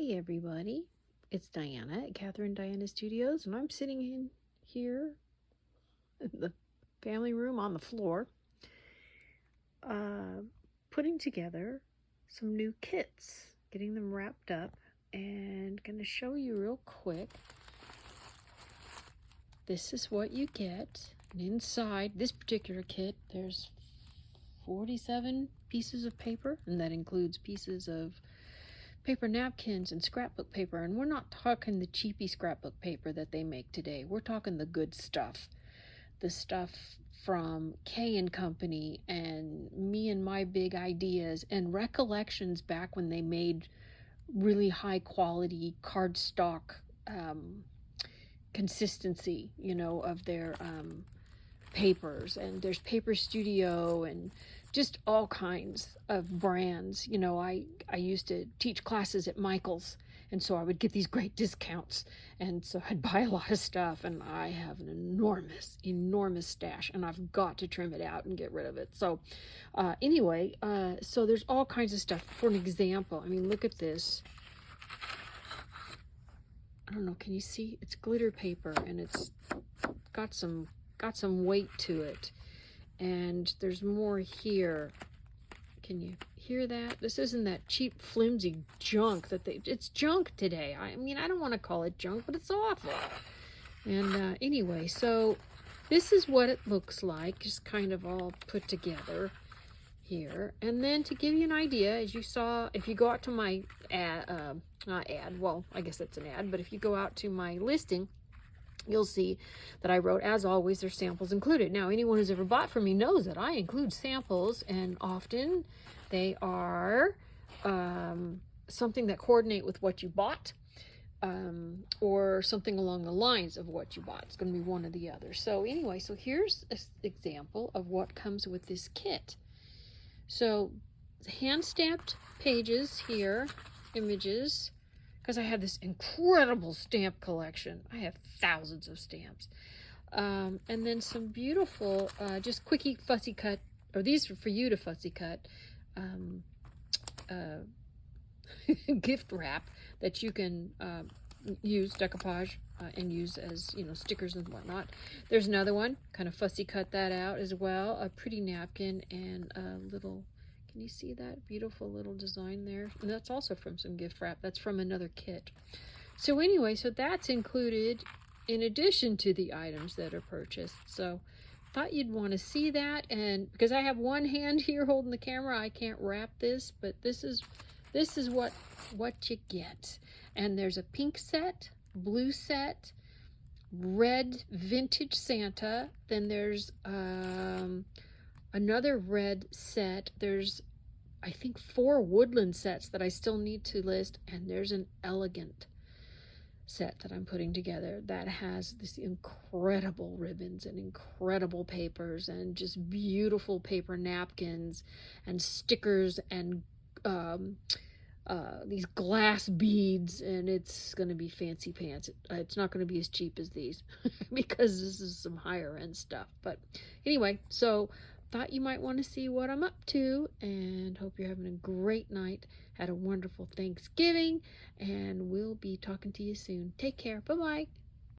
Hey everybody, it's Diana at Catherine Diana Studios, and I'm sitting in here in the family room on the floor, uh, putting together some new kits, getting them wrapped up, and going to show you real quick. This is what you get, and inside this particular kit there's 47 pieces of paper, and that includes pieces of paper napkins and scrapbook paper. And we're not talking the cheapy scrapbook paper that they make today. We're talking the good stuff. The stuff from Kay and Company and Me and My Big Ideas and recollections back when they made really high quality cardstock consistency, of their papers. And there's Paper Studio and just all kinds of brands. I used to teach classes at Michael's, and so I would get these great discounts, and so I'd buy a lot of stuff, and I have an enormous stash, and I've got to trim it out and get rid of it. So anyway, so there's all kinds of stuff. For an example, I mean, look at this. I don't know, can you see? It's glitter paper, and it's got some weight to it. And there's more here. Can you hear that? This isn't that cheap, flimsy junk that it's junk today. I mean, I don't want to call it junk, but it's awful. And anyway, so this is what it looks like, just kind of all put together here. And then to give you an idea, as you saw, if you go out to my well, I guess it's an ad, but if you go out to my listing, you'll see that I wrote, as always, there's samples included. Now, anyone who's ever bought from me knows that I include samples, and often they are something that coordinate with what you bought, or something along the lines of what you bought. It's going to be one or the other. So anyway, so here's an example of what comes with this kit. So hand-stamped pages here, images, because I have this incredible stamp collection. I have thousands of stamps. And then some beautiful, just quickie fussy cut, or these are for you to fussy cut, gift wrap that you can use, decoupage, and use as, stickers and whatnot. There's another one, kind of fussy cut that out as well. A pretty napkin and a little, can you see that beautiful little design there? And that's also from some gift wrap. That's from another kit. So anyway, so that's included in addition to the items that are purchased. So thought you'd want to see that. And because I have one hand here holding the camera, I can't wrap this, but this is what you get. And there's a pink set, blue set, red vintage Santa. Then there's another red set. There's, I think, 4 woodland sets that I still need to list, and there's an elegant set that I'm putting together that has this incredible ribbons and incredible papers and just beautiful paper napkins and stickers and these glass beads, and it's going to be fancy pants. It's not going to be as cheap as these because this is some higher end stuff. But anyway, so thought you might want to see what I'm up to, and hope you're having a great night. Had a wonderful Thanksgiving, and we'll be talking to you soon. Take care. Bye-bye.